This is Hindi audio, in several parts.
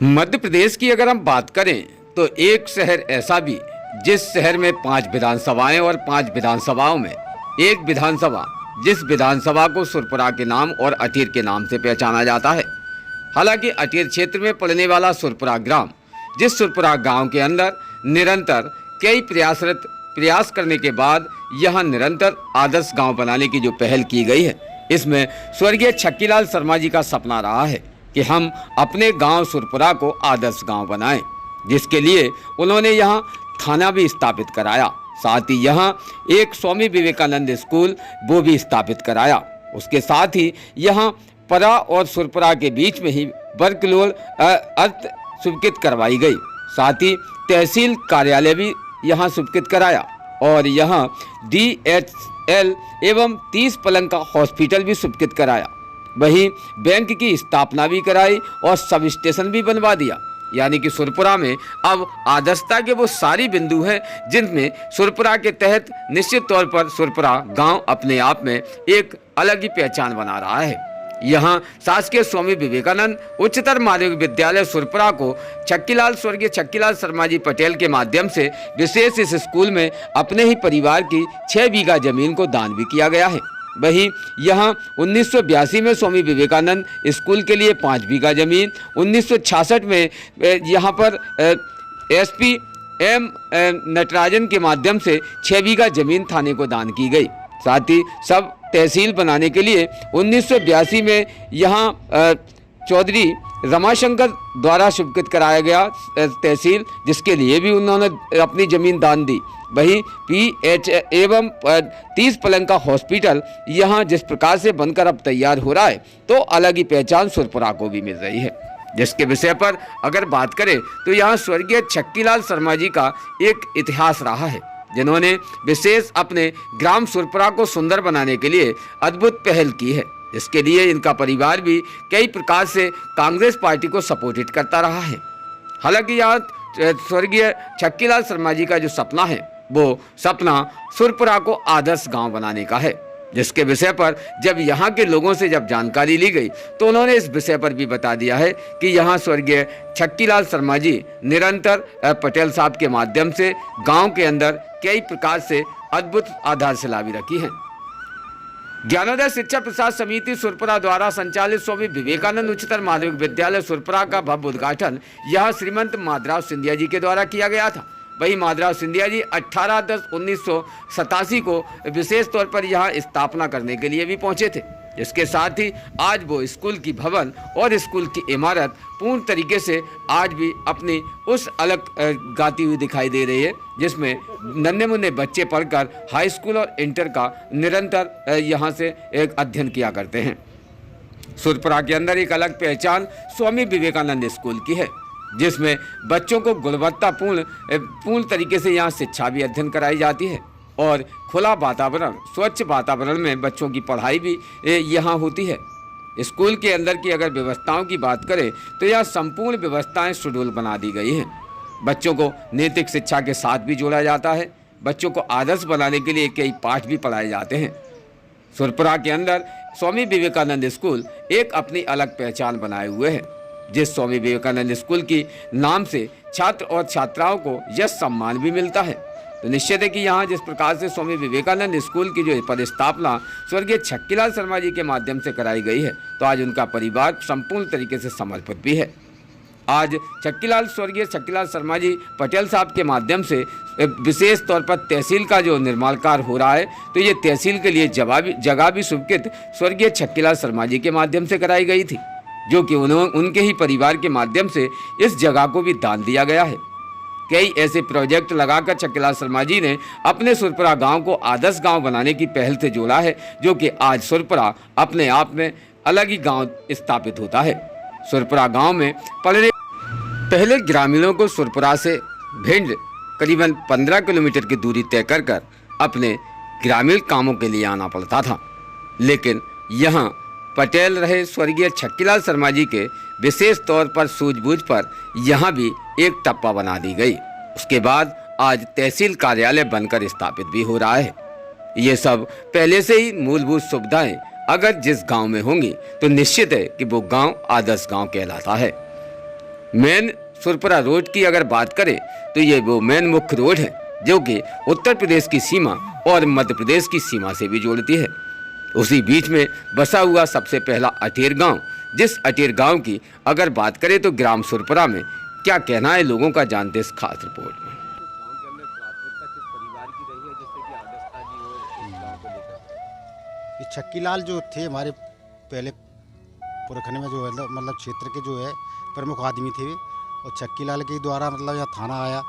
मध्य प्रदेश की अगर हम बात करें तो एक शहर ऐसा भी जिस शहर में 5 विधानसभाएं और 5 विधानसभाओं में एक विधानसभा, जिस विधानसभा को सुरपुरा के नाम और अटीर के नाम से पहचाना जाता है। हालांकि अटीर क्षेत्र में पड़ने वाला सुरपुरा ग्राम, जिस सुरपुरा गांव के अंदर निरंतर कई प्रयास करने के बाद यहां निरंतर आदर्श गांव बनाने की जो पहल की गई है, इसमें स्वर्गीय छक्कीलाल शर्मा जी का सपना रहा है कि हम अपने गांव सुरपुरा को आदर्श गांव बनाएं, जिसके लिए उन्होंने यहां थाना भी स्थापित कराया। साथ ही यहां एक स्वामी विवेकानंद स्कूल वो भी स्थापित कराया। उसके साथ ही यहां परा और सुरपुरा के बीच में ही वर्कलोड अर्थ स्वीकृत करवाई गई। साथ ही तहसील कार्यालय भी यहां स्वीकृत कराया और यहां DHL एवं 30 पलंग का हॉस्पिटल भी स्वीकृत कराया। वहीं बैंक की स्थापना भी कराई और सब स्टेशन भी बनवा दिया। यानी कि सुरपुरा में अब आदर्शता के वो सारी बिंदु हैं जिनमें सुरपुरा के तहत निश्चित तौर पर सुरपुरा गांव अपने आप में एक अलग ही पहचान बना रहा है। यहाँ शासकीय स्वामी विवेकानंद उच्चतर माध्यमिक विद्यालय सुरपुरा को स्वर्गीय छक्कीलाल शर्मा जी पटेल के माध्यम से विशेष इस स्कूल में अपने ही परिवार की 6 बीघा जमीन को दान भी किया गया है। वहीं यहाँ 1982 में स्वामी विवेकानंद स्कूल के लिए 5 बीघा जमीन, 1966 में यहाँ पर SP M नटराजन के माध्यम से 6 बीघा जमीन थाने को दान की गई। साथ ही सब तहसील बनाने के लिए 1982 में यहाँ चौधरी रमाशंकर द्वारा स्वीकृत कराया गया तहसील, जिसके लिए भी उन्होंने अपनी ज़मीन दान दी। वहीं PH एवं 30 पलंग का हॉस्पिटल यहाँ जिस प्रकार से बनकर अब तैयार हो रहा है, तो अलग ही पहचान सुरपुरा को भी मिल रही है। जिसके विषय पर अगर बात करें तो यहाँ स्वर्गीय छक्कीलाल शर्मा जी का एक इतिहास रहा है, जिन्होंने विशेष अपने ग्राम सुरपुरा को सुंदर बनाने के लिए अद्भुत पहल की है। इसके लिए इनका परिवार भी कई प्रकार से कांग्रेस पार्टी को सपोर्टेड करता रहा है। हालांकि यहाँ स्वर्गीय छक्कीलाल शर्मा जी का जो सपना है, वो सपना सुरपुरा को आदर्श गांव बनाने का है। जिसके विषय पर जब यहाँ के लोगों से जब जानकारी ली गई तो उन्होंने इस विषय पर भी बता दिया है कि यहाँ स्वर्गीय छक्कीलाल शर्मा जी निरंतर पटेल साहब के माध्यम से गांव के अंदर कई प्रकार से अद्भुत आधारशिला भी रखी है। ज्ञानोदय शिक्षा प्रसार समिति सुरपुरा द्वारा संचालित स्वामी विवेकानंद उच्चतर माध्यमिक विद्यालय सुरपुरा का भव्य उद्घाटन यह श्रीमंत माधवराव सिंधिया जी के द्वारा किया गया था। वही माधवराव सिंधिया जी 18/10/1987 को विशेष तौर पर यहाँ स्थापना करने के लिए भी पहुँचे थे। इसके साथ ही आज वो स्कूल की भवन और स्कूल की इमारत पूर्ण तरीके से आज भी अपनी उस अलग गाती हुई दिखाई दे रही है, जिसमें नन्हे मुन्ने बच्चे पढ़कर हाई स्कूल और इंटर का निरंतर यहाँ से एक अध्ययन किया करते हैं। सुरपुरा के अंदर एक अलग पहचान स्वामी विवेकानंद स्कूल की है, जिसमें बच्चों को पूर्ण तरीके से यहाँ शिक्षा भी अध्ययन कराई जाती है और खुला वातावरण, स्वच्छ वातावरण में बच्चों की पढ़ाई भी यहाँ होती है। स्कूल के अंदर की अगर व्यवस्थाओं की बात करें तो यह संपूर्ण व्यवस्थाएं शेड्यूल बना दी गई हैं। बच्चों को नैतिक शिक्षा के साथ भी जोड़ा जाता है। बच्चों को आदर्श बनाने के लिए कई पाठ भी पढ़ाए जाते हैं। सुरपुरा के अंदर स्वामी विवेकानंद स्कूल एक अपनी अलग पहचान बनाए हुए है, जिस स्वामी विवेकानंद स्कूल की नाम से छात्र और छात्राओं को यश सम्मान भी मिलता है। तो निश्चित है कि यहाँ जिस प्रकार से स्वामी विवेकानंद स्कूल की जो पदस्थापना स्वर्गीय छक्कीलाल शर्मा जी के माध्यम से कराई गई है, तो आज उनका परिवार संपूर्ण तरीके से समर्पित भी है। आज स्वर्गीय छक्कीलाल शर्मा जी पटेल साहब के माध्यम से विशेष तौर पर तहसील का जो निर्माण कार्य हो रहा है, तो ये तहसील के लिए जगह भी स्वीकृत स्वर्गीय छक्कीलाल शर्मा जी के माध्यम से कराई गई थी, जो कि उनके ही परिवार के माध्यम से इस जगह को भी दान दिया गया है। कई ऐसे प्रोजेक्ट लगाकर छक्कीलाल शर्मा जी ने अपने सुरपुरा गांव को आदर्श गांव बनाने की पहल से जोड़ा है, जो कि आज सुरपुरा अपने आप में अलग ही गांव स्थापित होता है। सुरपुरा गांव में पहले ग्रामीणों को सुरपुरा से भिंड करीबन 15 किलोमीटर की दूरी तय कर अपने ग्रामीण कामों के लिए आना पड़ता था, लेकिन यहाँ पटेल रहे स्वर्गीय छक्कीलाल शर्मा जी के विशेष तौर पर सूझबूझ पर यहाँ भी एक टप्पा बना दी गई। उसके बाद आज तहसील कार्यालय बनकर स्थापित भी हो रहा है। ये सब पहले से ही मूलभूत सुविधाएं अगर जिस गांव में होंगी तो निश्चित है कि वो गांव आदर्श गांव कहलाता है। मेन सुरपुरा रोड की अगर बात करें तो ये वो मेन मुख्य रोड है जो कि उत्तर प्रदेश की सीमा और मध्य प्रदेश की सीमा से भी जोड़ती है। उसी बीच में बसा हुआ सबसे पहला अटेर गांव, जिस अटेर गांव की अगर बात करें तो ग्राम सुरपुरा में क्या कहना है लोगों का, जानते इस खास रिपोर्ट में। गांव के अंदर प्राथमिकता किस परिवार की रही है जिससे कि आदर्शता जी हो इस गांव को लेकर? ये छक्कीलाल जो थे हमारे पहले पुरखने में जो है मतलब क्षेत्र के जो है प्रमुख आदमी थे, और छक्कीलाल के द्वारा मतलब यहाँ थाना आया,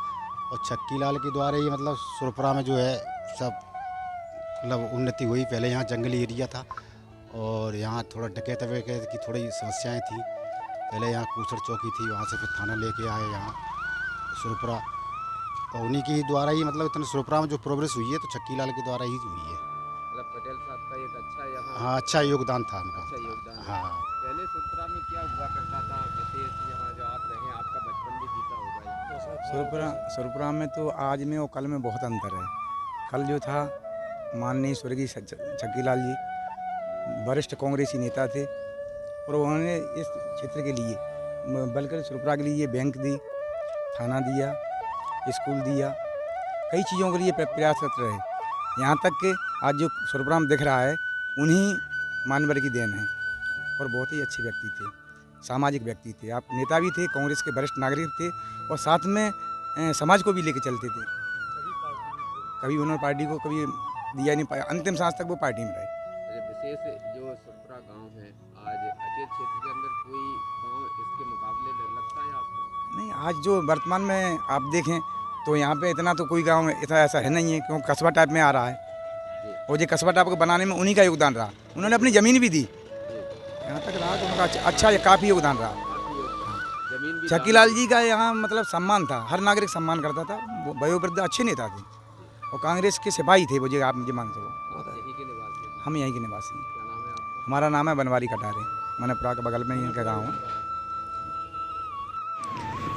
और छक्कीलाल के द्वारा ये मतलब सुरपुरा में जो है सब मतलब उन्नति हुई। पहले यहाँ जंगली एरिया था और यहाँ थोड़ा डकैत वकैत की थोड़ी समस्याएं थी। पहले यहाँ कूसड़ चौकी थी, वहाँ से फिर थाना लेके आए यहाँ सुरपुरा, और उन्हीं के द्वारा ही मतलब इतने सुरपुरा में जो प्रोग्रेस हुई है तो छक्कीलाल के द्वारा ही हुई है। मतलब पटेल साहब का एक अच्छा यहाँ, हाँ, अच्छा योगदान था उनका। अच्छा योगदान। हाँ, पहले सुरपुरा में क्या हुआ करता था विशेष, यहाँ जो आप रहे आपका बचपन भी बीता होगा। सुरपुरा में तो आज में और कल में बहुत अंतर है। कल जो था माननीय स्वर्गीय छक्कीलाल जी वरिष्ठ कांग्रेसी नेता थे, और उन्होंने इस क्षेत्र के लिए बल्कि सुरपुरा के लिए बैंक दी, थाना दिया, स्कूल दिया, कई चीज़ों के लिए प्रयासरत रहे। यहाँ तक कि आज जो सुरपुरा में दिख रहा है उन्हीं मानवर की देन है, और बहुत ही अच्छे व्यक्ति थे, सामाजिक व्यक्ति थे। आप नेता भी थे, कांग्रेस के वरिष्ठ नागरिक थे, और साथ में समाज को भी लेके चलते थे। कभी उन्होंने पार्टी को कभी दिया नहीं पाया, अंतिम सांस तक वो पार्टी में रहे। विशेष जो सुरपुरा गांव है आज अटेर क्षेत्र के अंदर कोई गांव इसके मुकाबले लगता है आपको? नहीं, आज जो वर्तमान में आप देखें तो यहाँ पे इतना तो कोई गांव इतना ऐसा है नहीं है, क्योंकि कस्बा टाइप में आ रहा है, और ये कस्बा टाइप को बनाने में उन्हीं का योगदान रहा। उन्होंने अपनी ज़मीन भी दी, यहाँ तक रहा तो उनका अच्छा काफ़ी योगदान रहा। छक्कीलाल जी का यहाँ मतलब सम्मान था, हर नागरिक सम्मान करता था। वो वयोवृद्ध अच्छे नेता थे, और कांग्रेस के सिपाही थे वो, जो आप मुझे मान सको। हम यहीं के निवासी हैं। हमारा नाम है बनवारी कटारे, मनपुरा के बगल में ही इनका गाँव है।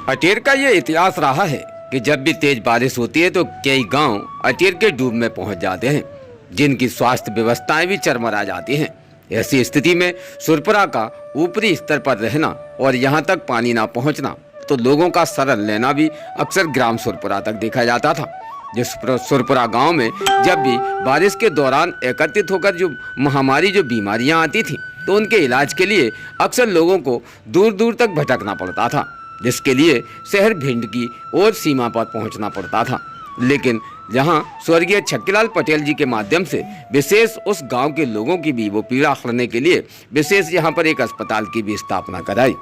अटेर का ये इतिहास रहा है कि जब भी तेज बारिश होती है तो कई गांव अटेर के डूब में पहुंच जाते हैं, जिनकी स्वास्थ्य व्यवस्थाएं भी चरमरा जाती हैं। ऐसी स्थिति में सुरपुरा का ऊपरी स्तर पर रहना और यहां तक पानी ना पहुंचना, तो लोगों का शरण लेना भी अक्सर ग्राम सुरपुरा तक देखा जाता था। जिस सुरपुरा गांव में जब भी बारिश के दौरान एकत्रित होकर जो महामारी जो बीमारियां आती थी, तो उनके इलाज के लिए अक्सर लोगों को दूर दूर तक भटकना पड़ता था, जिसके लिए शहर भिंड की और सीमा पर पहुंचना पड़ता था। लेकिन जहां स्वर्गीय छक्कीलाल पटेल जी के माध्यम से विशेष उस गांव के लोगों की भी वो पीड़ा हरने के लिए विशेष यहां पर एक अस्पताल की भी स्थापना कराई।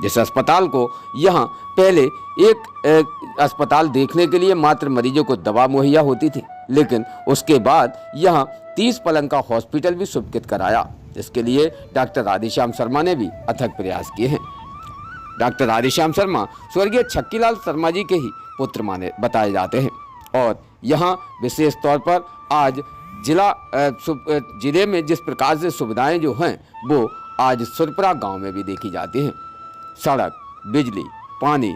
जिस अस्पताल को यहाँ पहले एक अस्पताल देखने के लिए मात्र मरीजों को दवा मुहैया होती थी, लेकिन उसके बाद यहाँ 30 पलंग का हॉस्पिटल भी स्वीकृत कराया। इसके लिए डॉक्टर राधेश्याम शर्मा ने भी अथक प्रयास किए हैं। डॉक्टर राधेश्याम शर्मा स्वर्गीय छक्कीलाल शर्मा जी के ही पुत्र माने बताए जाते हैं, और यहाँ विशेष तौर पर आज जिले में जिस प्रकार से सुविधाएं जो हैं वो आज सुरपुरा गांव में भी देखी जाती हैं। सड़क, बिजली, पानी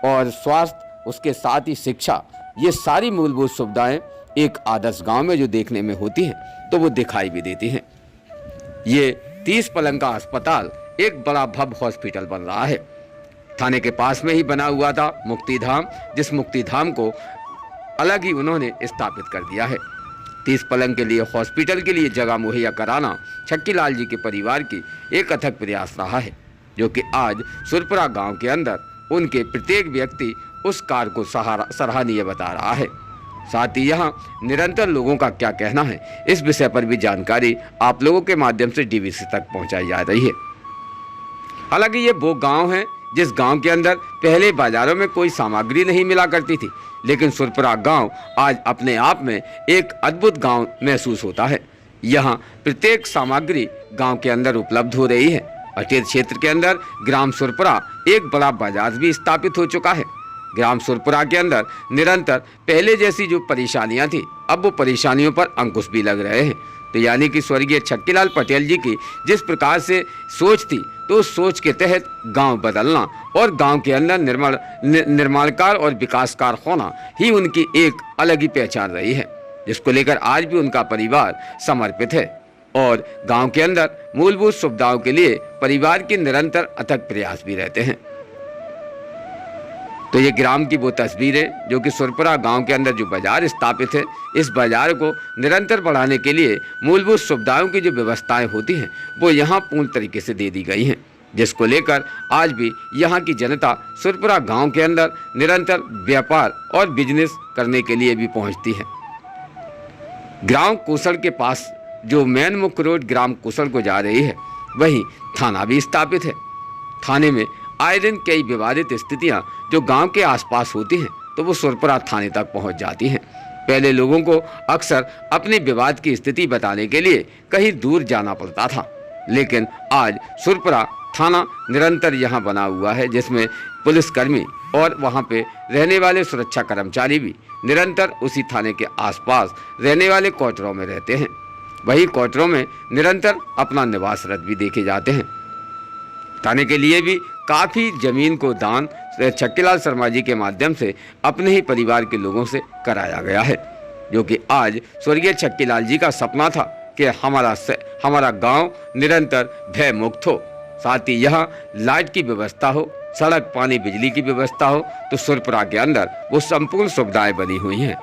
और स्वास्थ्य, उसके साथ ही शिक्षा, ये सारी मूलभूत सुविधाएं एक आदर्श गांव में जो देखने में होती हैं तो वो दिखाई भी देती हैं। ये 30 पलंग का अस्पताल एक बड़ा भव्य हॉस्पिटल बन रहा है। थाने के पास में ही बना हुआ था मुक्तिधाम, जिस मुक्तिधाम को अलग ही उन्होंने स्थापित कर दिया है। 30 पलंग के लिए हॉस्पिटल के लिए जगह मुहैया कराना छक्कीलाल जी के परिवार की एक अथक प्रयास रहा है, जो कि आज सुरपुरा गांव के अंदर उनके प्रत्येक व्यक्ति उस कार्य को सराहनीय बता रहा है। साथ ही यहाँ निरंतर लोगों का क्या कहना है, इस विषय पर भी जानकारी आप लोगों के माध्यम से डीवीसी तक पहुंचाई जा रही है। हालांकि ये वो गांव है जिस गांव के अंदर पहले बाजारों में कोई सामग्री नहीं मिला करती थी, लेकिन सुरपुरा गांव आज अपने आप में एक अद्भुत गांव महसूस होता है। यहाँ प्रत्येक सामग्री गांव के अंदर उपलब्ध हो रही है। अटेर क्षेत्र के अंदर ग्राम सुरपुरा एक बड़ा बाजार भी स्थापित हो चुका है। ग्राम सुरपुरा के अंदर निरंतर पहले जैसी जो परेशानियां थी, अब वो परेशानियों पर अंकुश भी लग रहे हैं। तो यानी कि स्वर्गीय छक्कीलाल पटेल जी की जिस प्रकार से सोच थी, तो उस सोच के तहत गांव बदलना और गांव के अंदर निर्माणकार और विकासकार होना ही उनकी एक अलग ही पहचान रही है, जिसको लेकर आज भी उनका परिवार समर्पित है। और गांव के अंदर मूलभूत सुविधाओं के लिए परिवार के निरंतर अथक प्रयास भी रहते हैं। तो ये ग्राम की वो तस्वीर है जो कि सुरपुरा गांव के अंदर जो बाजार स्थापित है, इस बाजार को निरंतर बढ़ाने के लिए मूलभूत सुविधाओं की जो व्यवस्थाएं होती हैं वो यहाँ पूर्ण तरीके से दे दी गई हैं, जिसको लेकर आज भी यहाँ की जनता सुरपुरा गांव के अंदर निरंतर व्यापार और बिजनेस करने के लिए भी पहुँचती है। ग्राम कुशल के पास जो मेन मुख्य रोड ग्राम कुशल को जा रही है, वहीं थाना भी स्थापित है। थाने में आए दिन कई विवादित स्थितियां जो गांव के आसपास होती हैं तो वो सुरपुरा थाने तक पहुंच जाती हैं। पहले लोगों को अक्सर अपनी विवाद की स्थिति बताने के लिए कहीं दूर जाना पड़ता था, लेकिन आज सुरपुरा थाना निरंतर यहाँ बना हुआ है, जिसमें पुलिसकर्मी और वहाँ पे रहने वाले सुरक्षा कर्मचारी भी निरंतर उसी थाने के आसपास रहने वाले क्वार्टरों में रहते हैं। वही क्वार्टरों में निरंतर अपना निवासरत भी देखे जाते हैं। थाने के लिए भी काफ़ी जमीन को दान छक्कीलाल शर्मा जी के माध्यम से अपने ही परिवार के लोगों से कराया गया है, जो कि आज स्वर्गीय छक्कीलाल जी का सपना था कि हमारा गांव निरंतर भय मुक्त हो, साथ ही यहाँ लाइट की व्यवस्था हो, सड़क, पानी, बिजली की व्यवस्था हो। तो सुरपुरा के अंदर वो संपूर्ण सुविधाएं बनी हुई हैं।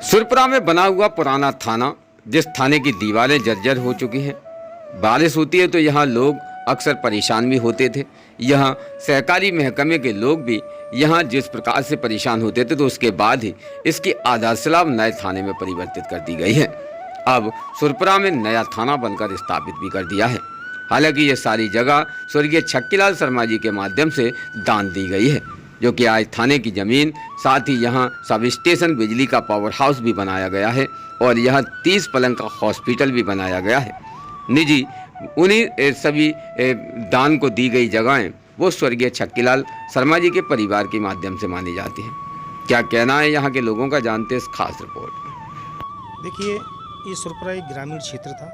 सुरपुरा में बना हुआ पुराना थाना, जिस थाने की दीवारें जर्जर हो चुकी हैं। बारिश होती है तो यहाँ लोग अक्सर परेशान भी होते थे। यहाँ सहकारी महकमे के लोग भी यहाँ जिस प्रकार से परेशान होते थे, तो उसके बाद ही इसकी आधारशिला नए थाने में परिवर्तित कर दी गई है। अब सुरपुरा में नया थाना बनकर स्थापित भी कर दिया है। हालांकि ये सारी जगह स्वर्गीय छक्कीलाल शर्मा जी के माध्यम से दान दी गई है, जो कि आज थाने की ज़मीन, साथ ही यहाँ सब स्टेशन, बिजली का पावर हाउस भी बनाया गया है और यहाँ 30 पलंग का हॉस्पिटल भी बनाया गया है। निजी उन्हीं सभी दान को दी गई जगहें वो स्वर्गीय छक्कीलाल शर्मा जी के परिवार के माध्यम से मानी जाती हैं। क्या कहना है यहाँ के लोगों का, जानते हैं इस खास रिपोर्ट में। देखिए, ये सुरपुरा एक ग्रामीण क्षेत्र था।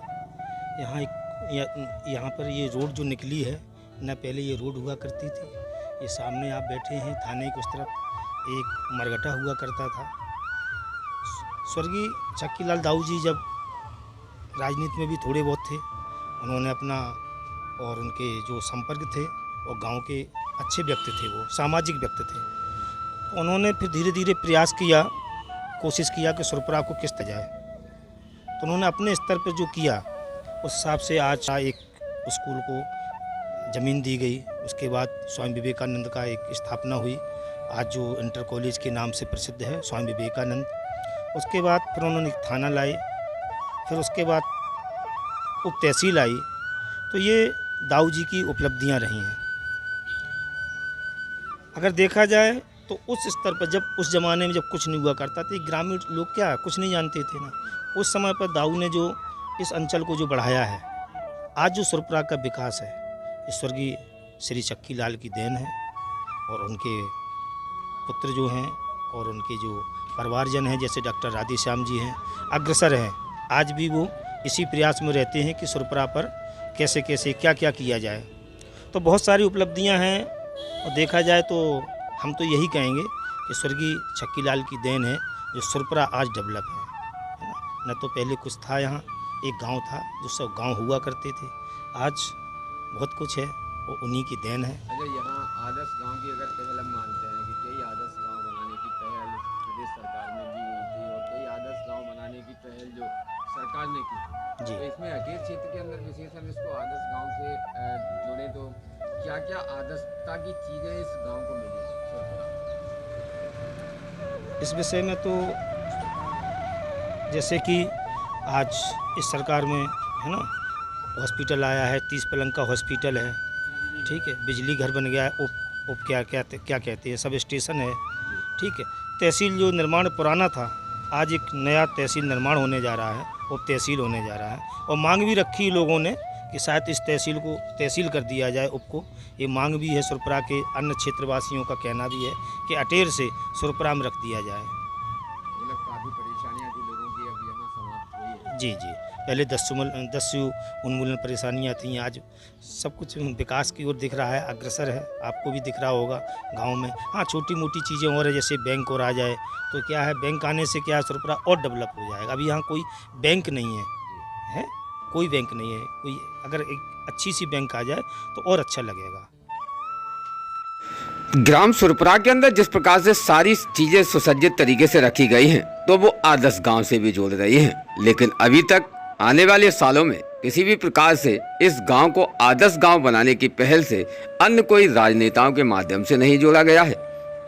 यहाँ पर ये रोड जो निकली है न, पहले ये रोड हुआ करती थी। ये सामने आप बैठे हैं, थाने की उस तरफ एक मरघटा हुआ करता था। स्वर्गीय छक्कीलाल दाऊ जी जब राजनीति में भी थोड़े बहुत थे, उन्होंने अपना और उनके जो संपर्क थे और गांव के अच्छे व्यक्ति थे, वो सामाजिक व्यक्ति थे। तो उन्होंने फिर धीरे धीरे प्रयास किया, कोशिश किया कि सुरपुरा को किस तरह जाए। तो उन्होंने अपने स्तर पर जो किया, उस हिसाब से आज एक स्कूल को ज़मीन दी गई। उसके बाद स्वामी विवेकानंद का एक स्थापना हुई, आज जो इंटर कॉलेज के नाम से प्रसिद्ध है, स्वामी विवेकानंद। उसके बाद फिर उन्होंने एक थाना लाई, फिर उसके बाद उप तहसील आई। तो ये दाऊ जी की उपलब्धियां रही हैं। अगर देखा जाए तो उस स्तर पर, जब उस ज़माने में जब कुछ नहीं हुआ करता था, ग्रामीण लोग क्या कुछ नहीं जानते थे ना, उस समय पर दाऊ ने जो इस अंचल को जो बढ़ाया है, आज जो सुरपुरा का विकास है, स्वर्गीय श्री छक्कीलाल की देन है और उनके पुत्र जो हैं और उनके जो परिवारजन हैं, जैसे डॉक्टर राधेश्याम जी हैं, अग्रसर हैं। आज भी वो इसी प्रयास में रहते हैं कि सुरपुरा पर कैसे कैसे क्या क्या किया जाए। तो बहुत सारी उपलब्धियां हैं और देखा जाए तो हम तो यही कहेंगे कि स्वर्गीय छक्कीलाल की देन है जो सुरपुरा आज डेवलप है ना। तो पहले कुछ था, यहाँ एक गांव था, जो सब गांव हुआ करते थे। आज बहुत कुछ है, वो उन्हीं की देन है। अगर यहाँ आदर्श गांव की अगर पहल हम मानते हैं कि कई आदर्श गांव बनाने की पहल प्रदेश सरकार में भी हुई थी और कई आदर्श गांव बनाने की पहल जो सरकार ने की जी, तो इसमें अकेले क्षेत्र के अंदर विशेष हम इसको आदर्श गांव से जोड़े तो क्या क्या आदर्शता की चीज़ें इस गांव को मिली? इस विषय में तो जैसे कि आज इस सरकार में है ना, हॉस्पिटल आया है, 30 पलंग का हॉस्पिटल है, ठीक है, बिजली घर बन गया है, उप क्या कहते हैं, सब स्टेशन है, ठीक है। तहसील जो निर्माण पुराना था, आज एक नया तहसील निर्माण होने जा रहा है, उप तहसील होने जा रहा है। और मांग भी रखी लोगों ने कि शायद इस तहसील को तहसील कर दिया जाए, उप को। ये मांग भी है, सुरपुरा के अन्य क्षेत्रवासियों का कहना भी है कि अटेर से सुरपुरा में रख दिया जाए। मतलब काफ़ी परेशानियाँ थी लोगों की, अब यहाँ समाप्त हुई है। जी जी, पहले 10 उन्मूलन परेशानियाँ थीं, आज सब कुछ विकास की ओर दिख रहा है, अग्रसर है। आपको भी दिख रहा होगा गांव में। हाँ, छोटी मोटी चीज़ें और है, जैसे बैंक और आ जाए तो क्या है, बैंक आने से क्या है, सुरपुरा और डेवलप हो जाएगा। अभी यहाँ कोई बैंक नहीं है, कोई बैंक नहीं है। कोई अगर एक अच्छी सी बैंक आ जाए तो और अच्छा लगेगा। ग्राम सुरपुरा के अंदर जिस प्रकार से सारी चीजें सुसज्जित तरीके से रखी गई हैं, तो वो आदर्श गांव से भी जोड़ रही हैं। लेकिन अभी तक आने वाले सालों में किसी भी प्रकार से इस गांव को आदर्श गांव बनाने की पहल से अन्य कोई राजनेताओं के माध्यम से नहीं जोड़ा गया है।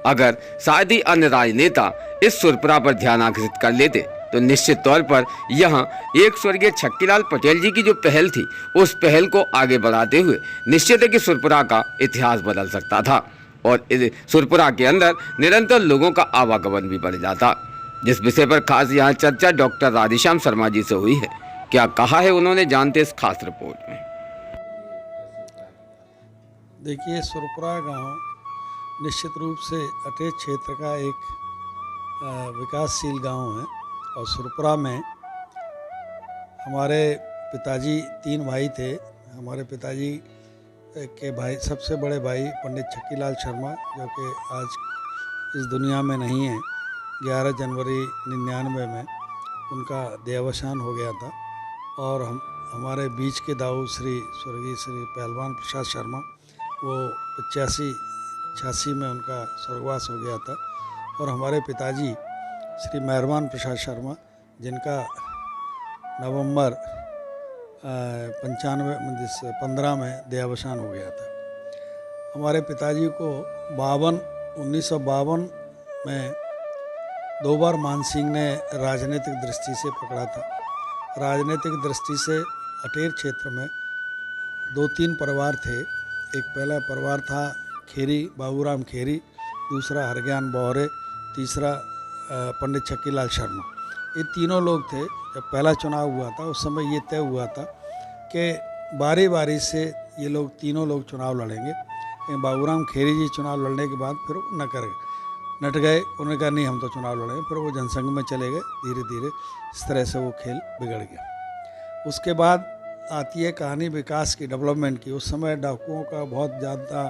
अगर शायद ही अन्य राजनेता इस सुरपुरा पर ध्यान आकर्षित कर लेते तो निश्चित तौर पर यहाँ एक स्वर्गीय छक्कीलाल पटेल जी की जो पहल थी, उस पहल को आगे बढ़ाते हुए निश्चित है कि सुरपुरा का इतिहास बदल सकता था और सुरपुरा के अंदर निरंतर लोगों का आवागमन भी बढ़ जाता। जिस विषय पर खास यहाँ चर्चा डॉक्टर राधेश्याम शर्मा जी से हुई है, क्या कहा है उन्होंने, जानते इस खास रिपोर्ट में। देखिए, सुरपुरा गांव निश्चित रूप से अटेर क्षेत्र का एक विकासशील गांव है। और सुरपुरा में हमारे पिताजी 3 भाई थे। हमारे पिताजी के भाई, सबसे बड़े भाई पंडित छक्कीलाल शर्मा, जो कि आज इस दुनिया में नहीं है, 11 जनवरी 99 में उनका देहावसान हो गया था। और हमारे बीच के दाऊ स्वर्गीय श्री पहलवान प्रसाद शर्मा, वो 85-86 में उनका स्वर्गवास हो गया था। और हमारे पिताजी श्री मेहरबान प्रसाद शर्मा, जिनका नवंबर 15 में देहावसान हो गया था। हमारे पिताजी को 1952 में 2 बार मान सिंह ने राजनीतिक दृष्टि से पकड़ा था। राजनीतिक दृष्टि से अटेर क्षेत्र में 2-3 परिवार थे। एक पहला परिवार था खेरी, बाबूराम खेरी, दूसरा हरज्ञान बौहरे, तीसरा पंडित छक्कीलाल शर्मा। ये तीनों लोग थे। जब पहला चुनाव हुआ था उस समय ये तय हुआ था कि बारी बारी से ये लोग तीनों लोग चुनाव लड़ेंगे। बाबूराम खेरी जी चुनाव लड़ने के बाद फिर नट गए। उन्होंने कहा नहीं, हम तो चुनाव लड़ेंगे। फिर वो जनसंघ में चले गए। धीरे धीरे इस तरह से वो खेल बिगड़ गया। उसके बाद आती है कहानी विकास की, डेवलपमेंट की। उस समय डाकुओं का बहुत ज़्यादा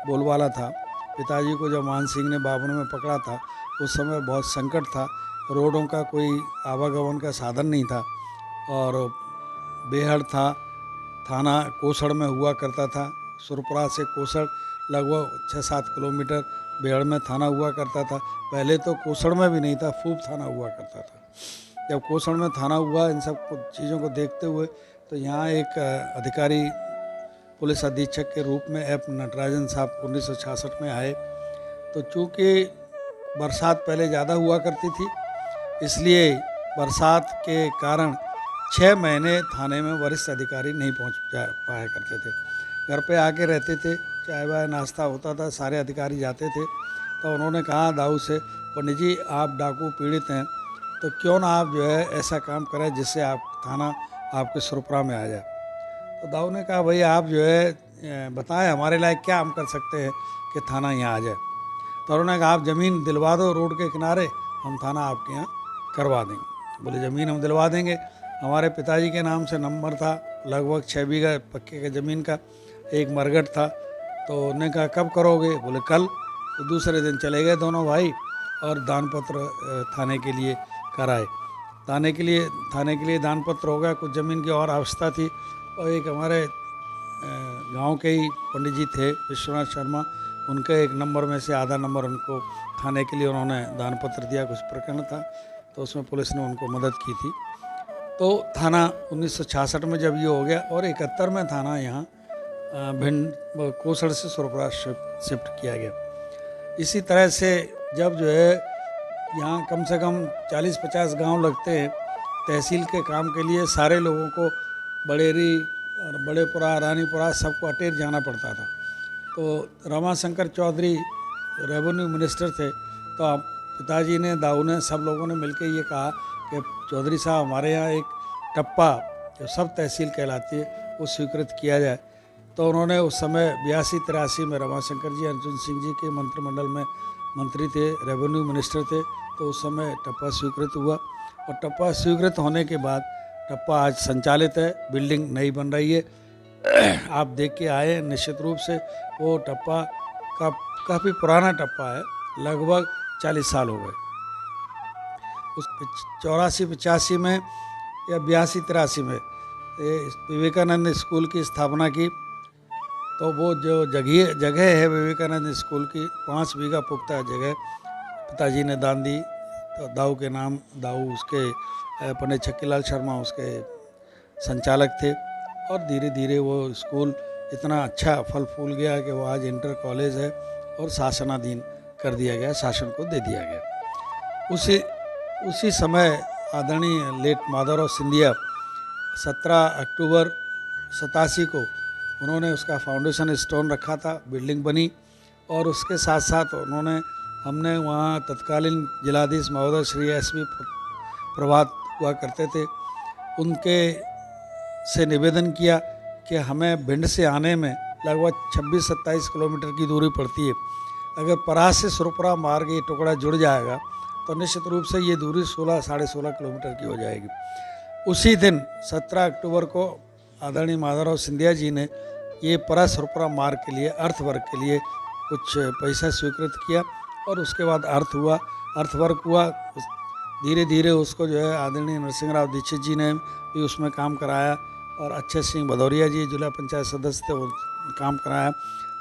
बोलबाला था। पिताजी को जब मान सिंह ने 52 में पकड़ा था, उस समय बहुत संकट था। रोडों का कोई आवागमन का साधन नहीं था और बेहड़ था। थाना कोसड़ में हुआ करता था। सुरपुरा से कोसड़ लगभग 6-7 किलोमीटर बेहड़ में थाना हुआ करता था। पहले तो कोसड़ में भी नहीं था, फूब थाना हुआ करता था। जब कोसड़ में थाना हुआ, इन सब चीज़ों को देखते हुए तो यहाँ एक अधिकारी पुलिस अधीक्षक के रूप में एफ नटराजन साहब 1966 में आए। तो चूँकि बरसात पहले ज़्यादा हुआ करती थी, इसलिए बरसात के कारण 6 महीने थाने में वरिष्ठ अधिकारी नहीं पहुंच पाया करते थे। घर पे आके रहते थे, चाय वाय नाश्ता होता था, सारे अधिकारी जाते थे। तो उन्होंने कहा दाऊ से, पंडित जी आप डाकू पीड़ित हैं, तो क्यों ना आप जो है ऐसा काम करें जिससे आप थाना आपके सुरपुरा में आ जाए। तो दाऊ ने कहा भाई आप जो है बताएं हमारे लायक क्या हम कर सकते हैं कि थाना यहाँ आ जाए। तो उन्होंने कहा आप ज़मीन दिलवा दो रोड के किनारे, हम थाना आपके यहाँ करवा देंगे। बोले ज़मीन हम दिलवा देंगे। हमारे पिताजी के नाम से नंबर था लगभग 6 बीघा पक्के का ज़मीन का, एक मरघट था। तो उन्होंने कहा कब करोगे? बोले कल। तो दूसरे दिन चले गए दोनों भाई और दान पत्र थाने के लिए कराए। थाने के लिए दान पत्र हो गया। कुछ ज़मीन की और आवश्यकता थी और एक हमारे गांव के ही पंडित जी थे विश्वनाथ शर्मा, उनके एक नंबर में से आधा नंबर उनको थाने के लिए उन्होंने दान पत्र दिया। कुछ प्रकरण था तो उसमें पुलिस ने उनको मदद की थी। तो थाना 1966 में जब ये हो गया और 71 में थाना यहाँ भिंड कोसड़ से सुरपुरा शिफ्ट किया गया। इसी तरह से जब जो है यहाँ कम से कम 40-50 गांव लगते हैं तहसील के काम के लिए सारे लोगों को बड़ेरी और बड़ेपुरा, रानीपुरा सबको अटेर जाना पड़ता था। तो रमाशंकर चौधरी रेवेन्यू मिनिस्टर थे, तो आप पिताजी ने, दाऊ ने, सब लोगों ने मिलकर ये कहा कि चौधरी साहब हमारे यहाँ एक टप्पा जो सब तहसील कहलाती है वो स्वीकृत किया जाए। तो उन्होंने उस समय 82-83 में रमाशंकर जी अर्जुन सिंह जी के मंत्रिमंडल में मंत्री थे, रेवेन्यू मिनिस्टर थे, तो उस समय टप्पा स्वीकृत हुआ। और टप्पा स्वीकृत होने के बाद टप्पा आज संचालित है, बिल्डिंग नई बन रही है। आप देख के आए, निश्चित रूप से वो टप्पा का काफ़ी पुराना टप्पा है, लगभग 40 साल हो गए। उस 84-85 में या 82-83 में विवेकानंद स्कूल की स्थापना की। तो वो जो जगह है विवेकानंद स्कूल की 5 बीघा पुख्ता जगह पिताजी ने दान दी। तो दाऊ के नाम, दाऊ उसके पंडित छक्कीलाल शर्मा उसके संचालक थे। और धीरे धीरे वो स्कूल इतना अच्छा फल फूल गया कि वो आज इंटर कॉलेज है और शासनाधीन कर दिया गया, शासन को दे दिया गया। उसी समय आदरणीय लेट माधवराव सिंधिया 17 अक्टूबर 87 को उन्होंने उसका फाउंडेशन स्टोन रखा था, बिल्डिंग बनी। और उसके साथ साथ हमने वहाँ तत्कालीन जिलाधीश महोदय श्री एसपी प्रभात हुआ करते थे, उनके से निवेदन किया कि हमें भिंड से आने में लगभग 26-27 किलोमीटर की दूरी पड़ती है। अगर परास से सुरपुरा मार्ग ये टुकड़ा जुड़ जाएगा तो निश्चित रूप से ये दूरी 16-16.5 किलोमीटर की हो जाएगी। उसी दिन 17 अक्टूबर को आदरणीय माधवराव सिंधिया जी ने ये परा सुरपुरा मार्ग के लिए, अर्थवर्क के लिए कुछ पैसा स्वीकृत किया। और उसके बाद अर्थवर्क हुआ। धीरे धीरे उसको जो है आदरणीय नरसिंह राव दीक्षित जी ने भी उसमें काम कराया और अच्छे सिंह भदौरिया जी जिला पंचायत सदस्य थे, वो काम कराया।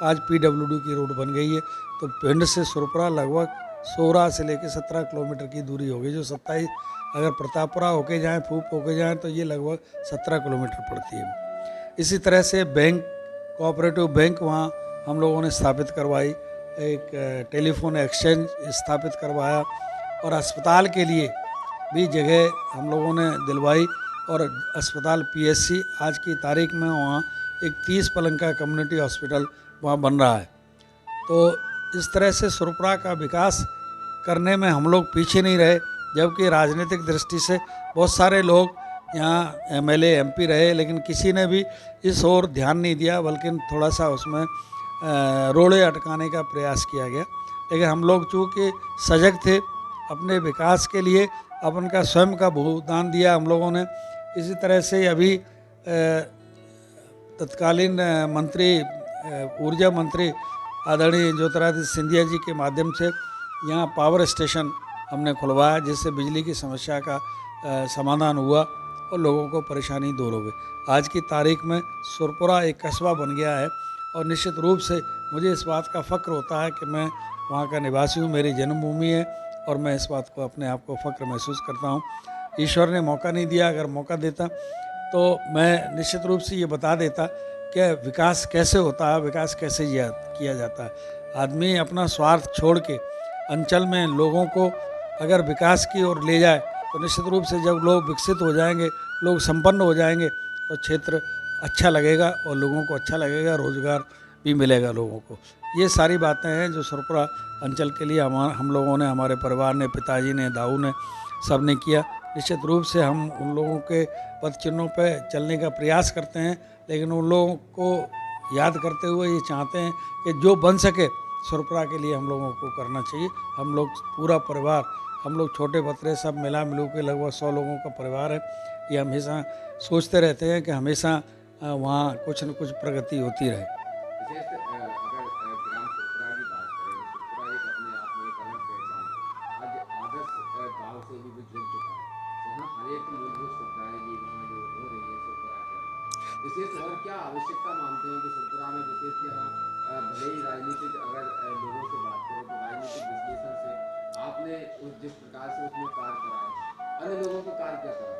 आज PWD की रोड बन गई है। तो भिंड से सुरपुरा लगभग 16 से लेकर 17 किलोमीटर की दूरी होगी, जो 27 अगर प्रतापपुरा होके जाएँ, फूप होके जाएँ तो ये लगभग 17 किलोमीटर पड़ती है। इसी तरह से बैंक, कोऑपरेटिव बैंक वहाँ हम लोगों ने स्थापित करवाई, एक टेलीफोन एक्सचेंज स्थापित करवाया और अस्पताल के लिए भी जगह हम लोगों ने दिलवाई। और अस्पताल PSC आज की तारीख में वहाँ एक 30 पलंग का कम्युनिटी हॉस्पिटल वहाँ बन रहा है। तो इस तरह से सुरपुरा का विकास करने में हम लोग पीछे नहीं रहे, जबकि राजनीतिक दृष्टि से बहुत सारे लोग यहाँ MLA MP रहे, लेकिन किसी ने भी इस ओर ध्यान नहीं दिया, बल्कि थोड़ा सा उसमें रोड़े अटकाने का प्रयास किया गया। लेकिन हम लोग चूँकि सजग थे अपने विकास के लिए, अपन का स्वयं का भूदान दिया हम लोगों ने। इसी तरह से अभी तत्कालीन मंत्री, ऊर्जा मंत्री आदरणीय ज्योतिरादित्य सिंधिया जी के माध्यम से यहाँ पावर स्टेशन हमने खुलवाया, जिससे बिजली की समस्या का समाधान हुआ और लोगों को परेशानी दूर हो गई। आज की तारीख में सुरपुरा एक कस्बा बन गया है और निश्चित रूप से मुझे इस बात का फ़ख्र होता है कि मैं वहाँ का निवासी हूँ, मेरी जन्मभूमि है और मैं इस बात को, अपने आप को फ़ख्र महसूस करता हूँ। ईश्वर ने मौका नहीं दिया, अगर मौका देता तो मैं निश्चित रूप से ये बता देता कि विकास कैसे होता है, विकास कैसे किया जाता है। आदमी अपना स्वार्थ छोड़ के अंचल में लोगों को अगर विकास की ओर ले जाए तो निश्चित रूप से जब लोग विकसित हो जाएंगे, लोग संपन्न हो जाएंगे तो क्षेत्र अच्छा लगेगा और लोगों को अच्छा लगेगा, रोज़गार भी मिलेगा लोगों को। ये सारी बातें हैं जो सुरपुरा अंचल के लिए हम लोगों ने, हमारे परिवार ने, पिताजी ने, दाऊ ने, सब ने किया। निश्चित रूप से हम उन लोगों के पद चिन्हों पर चलने का प्रयास करते हैं, लेकिन उन लोगों को याद करते हुए ये चाहते हैं कि जो बन सके सुरपुरा के लिए हम लोगों को करना चाहिए। हम लोग पूरा परिवार, हम लोग छोटे बतरे सब मिला मिलू के लगभग 100 लोगों का परिवार है। ये हमेशा सोचते रहते हैं कि हमेशा वहाँ कुछ न कुछ प्रगति होती रहे। जैसे अगर ग्राम सुरपुरा की बात करें, सुरपुरा एक अपने आप में एक अलग पहचान है। आज आदर्श गाँव से भी जुड़ चुका है, जहाँ हर एक मूलभूत सुविधाएं जी वहाँ जो हो रही है सुरपुरा के। विशेष और क्या आवश्यकता मानते हैं कि सुरपुरा में विशेष यहाँ भले ही राजनीतिक, अगर लोगों से बात करें तो राजनीतिक विश्लेषण से आपने जिस प्रकार से उसमें कार्य करा है, अन्य लोगों को कार्य क्या करा?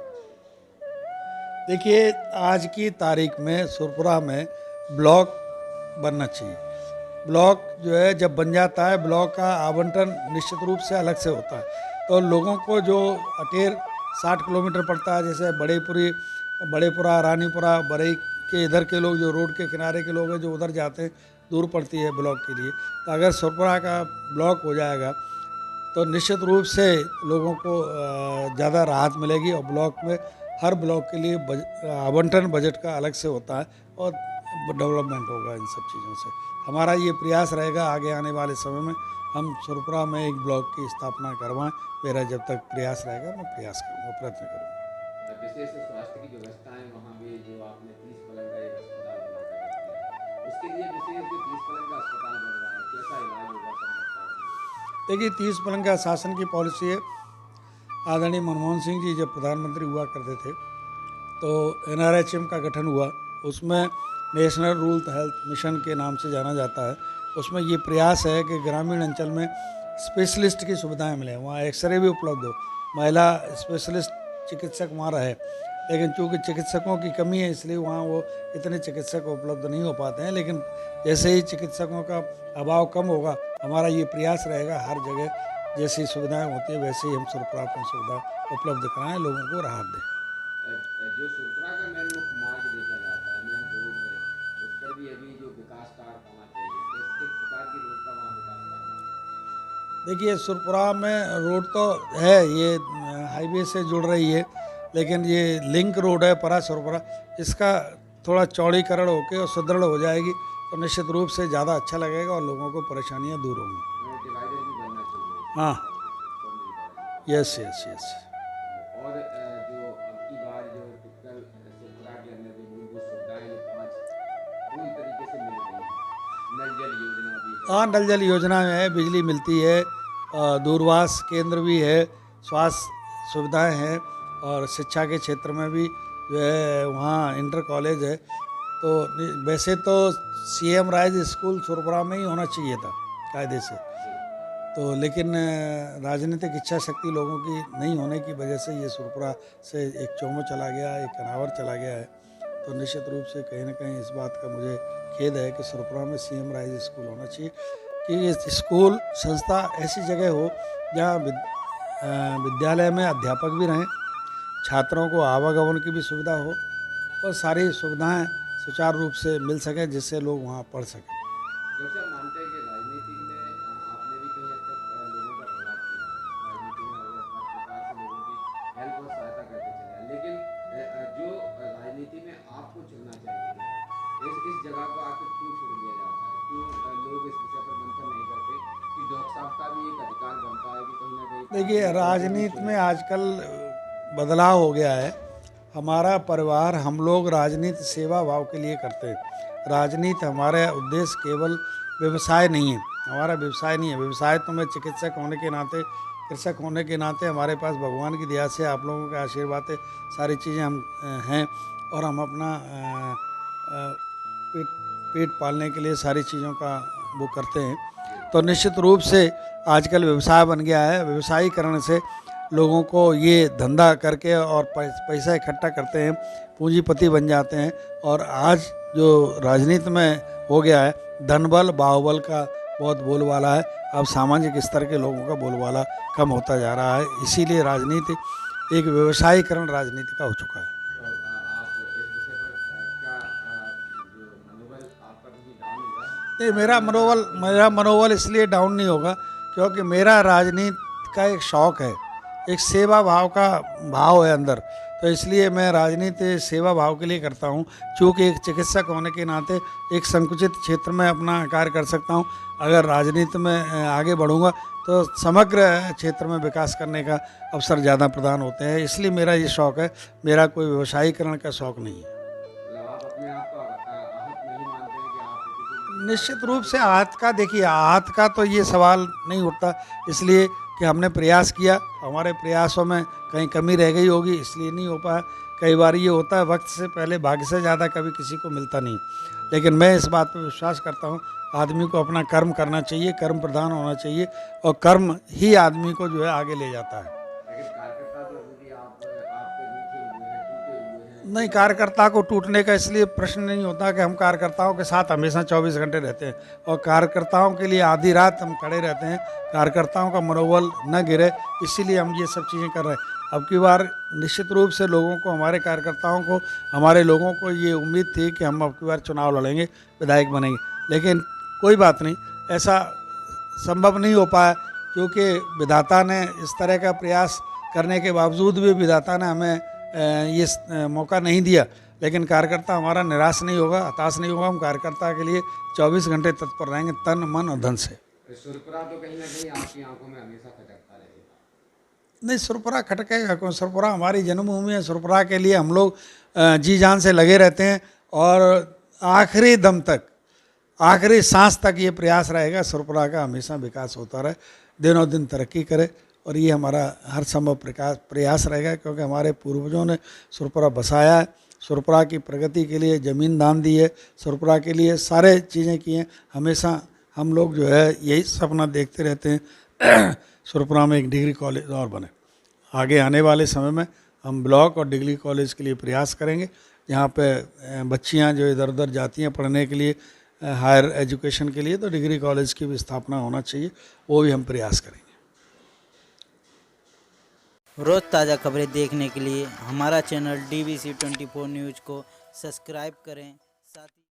देखिए, आज की तारीख में सुरपुरा में ब्लॉक बनना चाहिए। ब्लॉक जो है जब बन जाता है, ब्लॉक का आवंटन निश्चित रूप से अलग से होता है, तो लोगों को जो अटेर 60 किलोमीटर पड़ता है। जैसे बड़ेपुरा, रानीपुरा, बरई के इधर के लोग जो रोड के किनारे के लोग हैं जो उधर जाते हैं, दूर पड़ती है ब्लॉक के लिए। तो अगर सुरपुरा का ब्लॉक हो जाएगा तो निश्चित रूप से लोगों को ज़्यादा राहत मिलेगी। और ब्लॉक में हर ब्लॉक के लिए आवंटन बजट का अलग से होता है और डेवलपमेंट होगा इन सब चीज़ों से। हमारा ये प्रयास रहेगा आगे आने वाले समय में हम सुरपुरा में एक ब्लॉक की स्थापना करवाएं। मेरा जब तक प्रयास रहेगा मैं प्रयास करूँगा, प्रयत्न करूँगा। विशेष स्वास्थ्य की व्यवस्था है वहाँ भी, जो आपने 30 पलंग का एक अस्पताल बनवा कर रखा है, उसके लिए विशेष जो 30 पलंग का अस्पताल बन रहा है, कैसा इलाज होगा सब बताओ। देखिए, 30 पलंग का शासन की पॉलिसी है। आदरणीय मनमोहन सिंह जी जब प्रधानमंत्री हुआ करते थे तो NRHM का गठन हुआ, उसमें नेशनल रूरल हेल्थ मिशन के नाम से जाना जाता है। उसमें ये प्रयास है कि ग्रामीण अंचल में स्पेशलिस्ट की सुविधाएं मिलें, वहाँ एक्सरे भी उपलब्ध हो, महिला स्पेशलिस्ट चिकित्सक वहाँ रहे। लेकिन चूँकि चिकित्सकों की कमी है इसलिए वहाँ वो इतने चिकित्सक उपलब्ध नहीं हो पाते हैं। लेकिन जैसे ही चिकित्सकों का अभाव कम होगा, हमारा ये प्रयास रहेगा हर जगह जैसी सुविधाएं होती है वैसे ही हम सुरपुरा में सुविधा उपलब्ध कराएं, लोगों को राहत दें। जो सुरपुरा का मेन मुख्य मार्ग देखा जाता है, मेन रोड है, उस पर भी अभी जो विकास कार्य होना चाहिए, किस प्रकार की रोड का वहाँ विकास करना। देखिए, सुरपुरा में रोड तो है, ये हाईवे से जुड़ रही है, लेकिन ये लिंक रोड है परा सुरपुरा, इसका थोड़ा चौड़ीकरण होकर और सुदृढ़ हो जाएगी तो निश्चित रूप से ज़्यादा अच्छा लगेगा और लोगों को परेशानियाँ दूर होंगी। डिवाइडर भी बनना चाहिए। हाँ, यस। और जो अब की बार जो टिपिकल सुरपुरा के अंदर जो मूलभूत सुविधाएं जो 5 पूरी तरीके से मिल रही हैं, नल जल योजना भी है। हाँ, नल जल योजना है, बिजली मिलती है, दूरभाष केंद्र भी है, स्वास्थ्य सुविधाएं हैं और शिक्षा के क्षेत्र में भी जो है वहाँ इंटर कॉलेज है। तो वैसे तो CM राइज स्कूल सुरपुरा में ही होना चाहिए था कायदे से, तो लेकिन राजनीतिक इच्छा शक्ति लोगों की नहीं होने की वजह से ये सुरपुरा से एक चौमो चला गया, एक कनावर चला गया है। तो निश्चित रूप से कहीं ना कहीं इस बात का मुझे खेद है कि सुरपुरा में CM राइज स्कूल होना चाहिए कि ये स्कूल संस्था ऐसी जगह हो जहाँ विद्यालय में अध्यापक भी रहें, छात्रों को आवागमन की भी सुविधा हो और सारी सुविधाएं सुचारू रूप से मिल सकें जिससे लोग वहाँ पढ़ सकें। जैसे आप मानते हैं कि राजनीति में आपने भी कहीं हद तक लोगों का प्रभाव किया, राजनीति में हर प्रकार से लोगों की हेल्प और सहायता करते चले हैं, लेकिन जो राजनीति में आपको चुनना चाहिए इस जगह को आकर क्यों छोड़ दिया जाता है, क्यों लोग इस विषय पर मंथन नहीं करते कि डॉक्टर साहब का भी एक अधिकार बनता है कि कहीं ना कहीं। देखिए, राजनीति में आजकल बदलाव हो गया है। हमारा परिवार, हम लोग राजनीति सेवा भाव के लिए करते हैं। राजनीति हमारा उद्देश्य केवल व्यवसाय नहीं है, हमारा व्यवसाय नहीं है। व्यवसाय तो मैं चिकित्सक होने के नाते, कृषक होने के नाते हमारे पास भगवान की दया से, आप लोगों के आशीर्वाद से सारी चीज़ें हम हैं और हम अपना पेट पालने के लिए सारी चीज़ों का वो करते हैं। तो निश्चित रूप से आजकल व्यवसाय बन गया है। व्यवसायीकरण से लोगों को ये धंधा करके और पैसा इकट्ठा करते हैं, पूंजीपति बन जाते हैं। और आज जो राजनीति में हो गया है, धनबल बाहुबल का बहुत बोलबाला है। अब सामाजिक स्तर के लोगों का बोलबाला कम होता जा रहा है, इसीलिए राजनीति एक व्यवसायीकरण राजनीति का हो चुका है। नहीं, मेरा मनोबल इसलिए डाउन नहीं होगा क्योंकि मेरा राजनीति का एक शौक़ है, एक सेवा भाव का भाव है अंदर, तो इसलिए मैं राजनीति सेवा भाव के लिए करता हूँ। चूँकि एक चिकित्सक होने के नाते एक संकुचित क्षेत्र में अपना कार्य कर सकता हूँ। अगर राजनीति में आगे बढ़ूँगा तो समग्र क्षेत्र में विकास करने का अवसर ज़्यादा प्रदान होते हैं, इसलिए मेरा ये शौक़ है। मेरा कोई व्यवसायीकरण का शौक़ नहीं है। निश्चित रूप से आहत का, देखिए आहत का तो ये सवाल नहीं उठता, इसलिए कि हमने प्रयास किया, हमारे प्रयासों में कहीं कमी रह गई होगी इसलिए नहीं हो पाया। कई बार ये होता है वक्त से पहले भाग्य से ज़्यादा कभी किसी को मिलता नहीं, लेकिन मैं इस बात पर विश्वास करता हूँ आदमी को अपना कर्म करना चाहिए, कर्म प्रधान होना चाहिए और कर्म ही आदमी को जो है आगे ले जाता है। नहीं, कार्यकर्ता को टूटने का इसलिए प्रश्न नहीं होता कि हम कार्यकर्ताओं के साथ हमेशा 24 घंटे रहते हैं और कार्यकर्ताओं के लिए आधी रात हम खड़े रहते हैं। कार्यकर्ताओं का मनोबल न गिरे इसीलिए हम ये सब चीज़ें कर रहे हैं। अब की बार निश्चित रूप से लोगों को, हमारे कार्यकर्ताओं को, हमारे लोगों को ये उम्मीद थी कि हम अब की बार चुनाव लड़ेंगे, विधायक बनेंगे, लेकिन कोई बात नहीं, ऐसा संभव नहीं हो पाया क्योंकि विधाता ने इस तरह का प्रयास करने के बावजूद भी विधाता ने हमें ये मौका नहीं दिया। लेकिन कार्यकर्ता हमारा निराश नहीं होगा, हताश नहीं होगा। हम कार्यकर्ता के लिए 24 घंटे तत्पर रहेंगे, तन मन और धन से। सुरपुरा तो कहीं ना कहीं आपकी आंखों में हमेशा खटकता रहेगा। नहीं, सुरपुरा खटकेगा क्यों? सुरपुरा हमारी जन्मभूमि है। सुरपुरा के लिए हम लोग जी जान से लगे रहते हैं और आखिरी दम तक, आखिरी सांस तक ये प्रयास रहेगा सुरपुरा का हमेशा विकास होता रहे, दिनों दिन तरक्की करे, और ये हमारा हर संभव प्रयास रहेगा क्योंकि हमारे पूर्वजों ने सुरपुरा बसाया है, सुरपुरा की प्रगति के लिए ज़मीन दान दी है, सुरपुरा के लिए सारे चीज़ें की हैं। हमेशा हम लोग जो है यही सपना देखते रहते हैं सुरपुरा में एक डिग्री कॉलेज और बने। आगे आने वाले समय में हम ब्लॉक और डिग्री कॉलेज के लिए प्रयास करेंगे, जहाँ पे बच्चियाँ जो इधर उधर जाती हैं पढ़ने के लिए, हायर एजुकेशन के लिए, तो डिग्री कॉलेज की भी स्थापना होना चाहिए, वो भी हम प्रयास करेंगे। रोज़ ताज़ा खबरें देखने के लिए हमारा चैनल DVC 24 न्यूज़ को सब्सक्राइब करें, साथ ही